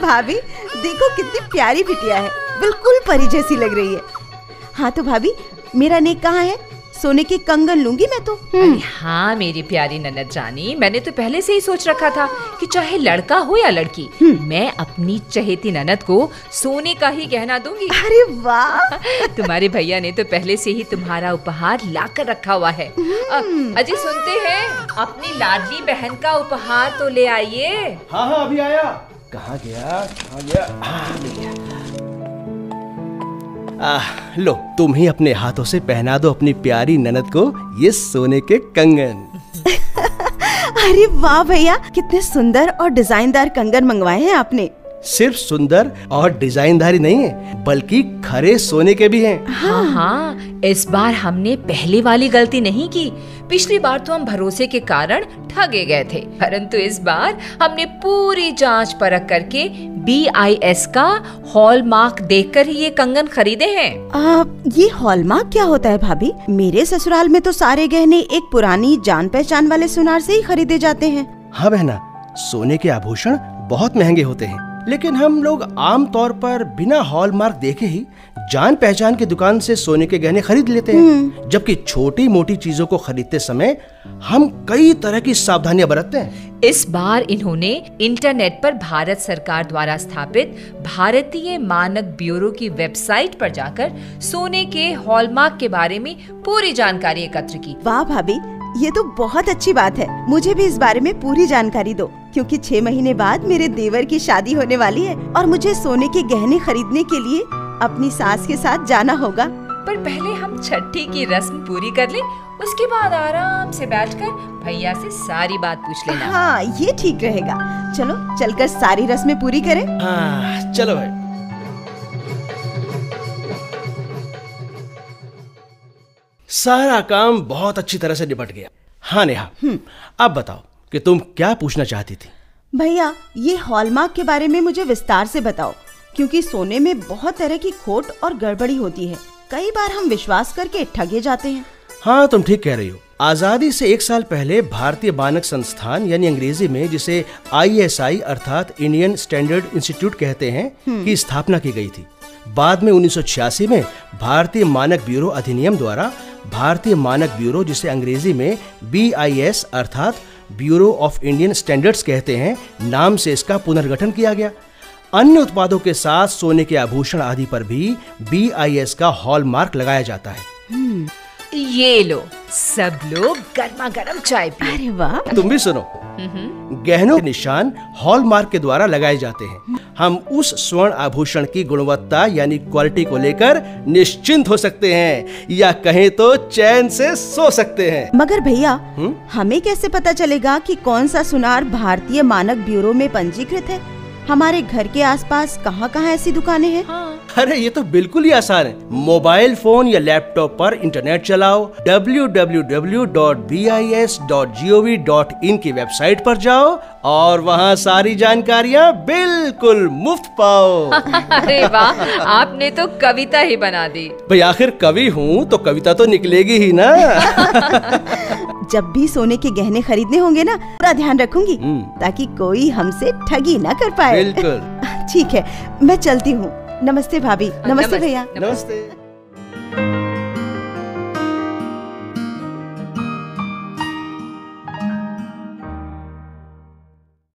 भाभी देखो कितनी प्यारी बिटिया है, बिल्कुल परी जैसी लग रही है। हाँ तो भाभी मेरा नेक कहाँ है? सोने के कंगन लूंगी मैं तो। अरे हाँ मेरी प्यारी ननद जानी, मैंने तो पहले से ही सोच रखा था कि चाहे लड़का हो या लड़की, मैं अपनी चहेती ननद को सोने का ही गहना दूंगी। अरे वाह! तुम्हारे भैया ने तो पहले से ही तुम्हारा उपहार लाकर रखा हुआ है। अजय सुनते हैं, अपनी लाडली बहन का उपहार तो ले आइए। हाँ हाँ अभी आया। कहाँ गया? लो तुम ही अपने हाथों से पहना दो अपनी प्यारी ननद को ये सोने के कंगन। अरे वाह भैया, कितने सुंदर और डिजाइनदार कंगन मंगवाए हैं आपने। सिर्फ सुंदर और डिजाइनदारी नहीं है, बल्कि खरे सोने के भी हैं। हाँ, इस बार हमने पहले वाली गलती नहीं की। पिछली बार तो हम भरोसे के कारण ठगे गए थे, परंतु इस बार हमने पूरी जांच परख करके BIS का हॉलमार्क देखकर ही ये कंगन खरीदे हैं। ये हॉलमार्क क्या होता है भाभी? मेरे ससुराल में तो सारे गहने एक पुरानी जान पहचान वाले सुनार से ही खरीदे जाते हैं। हाँ बहना, सोने के आभूषण बहुत महंगे होते हैं, लेकिन हम लोग आम तौर पर बिना हॉलमार्क देखे ही जान पहचान की दुकान से सोने के गहने खरीद लेते हैं। जबकि छोटी मोटी चीजों को खरीदते समय हम कई तरह की सावधानियां बरतते हैं। इस बार इन्होंने इंटरनेट पर भारत सरकार द्वारा स्थापित भारतीय मानक ब्यूरो की वेबसाइट पर जाकर सोने के हॉलमार्क के बारे में पूरी जानकारी एकत्र की। वाह भाभी, ये तो बहुत अच्छी बात है। मुझे भी इस बारे में पूरी जानकारी दो, क्योंकि 6 महीने बाद मेरे देवर की शादी होने वाली है और मुझे सोने के गहने खरीदने के लिए अपनी सास के साथ जाना होगा। पर पहले हम छठी की रस्म पूरी कर ले, उसके बाद आराम से बैठकर भैया से सारी बात पूछ लेना। हाँ, ये ठीक रहेगा। चलो चलकर सारी रस्में पूरी करें। हाँ चलो भाई। सारा काम बहुत अच्छी तरह से निपट गया। हाँ नेहा, अब बताओ कि तुम क्या पूछना चाहती थी? भैया, ये हॉलमार्क के बारे में मुझे विस्तार से बताओ, क्योंकि सोने में बहुत तरह की खोट और गड़बड़ी होती है। कई बार हम विश्वास करके ठगे जाते हैं। हाँ तुम ठीक कह रही हो। आजादी से 1 साल पहले भारतीय मानक संस्थान यानी अंग्रेजी में जिसे ISI अर्थात इंडियन स्टैंडर्ड इंस्टीट्यूट कहते हैं की स्थापना की गई थी। बाद में 1986 में भारतीय मानक ब्यूरो अधिनियम द्वारा भारतीय मानक ब्यूरो, जिसे अंग्रेजी में BIS अर्थात ब्यूरो ऑफ इंडियन स्टैंडर्ड्स कहते हैं, नाम से इसका पुनर्गठन किया गया। अन्य उत्पादों के साथ सोने के आभूषण आदि पर भी BIS का हॉलमार्क लगाया जाता है। ये लो, सब लोग गर्मा गर्म चाय पिए। अरे वाह! तुम भी सुनो। गहनों के निशान हॉलमार्क के द्वारा लगाए जाते हैं। हम उस स्वर्ण आभूषण की गुणवत्ता यानी क्वालिटी को लेकर निश्चिंत हो सकते हैं, या कहें तो चैन से सो सकते हैं। मगर भैया, हमें कैसे पता चलेगा कि कौन सा सुनार भारतीय मानक ब्यूरो में पंजीकृत है? हमारे घर के आसपास कहाँ-कहाँ ऐसी दुकानें हैं? अरे ये तो बिल्कुल ही आसान है। मोबाइल फोन या लैपटॉप पर इंटरनेट चलाओ, www.bis.gov.in की वेबसाइट पर जाओ और वहाँ सारी जानकारियाँ बिल्कुल मुफ्त पाओ। अरे वाह, आपने तो कविता ही बना दी। भाई आखिर कवि हूँ तो कविता तो निकलेगी ही ना। जब भी सोने के गहने खरीदने होंगे ना, पूरा ध्यान रखूंगी ताकि कोई हमसे ठगी ना कर पाए। बिल्कुल। ठीक है, मैं चलती हूँ। नमस्ते भाभी। नमस्ते भैया। नमस्ते।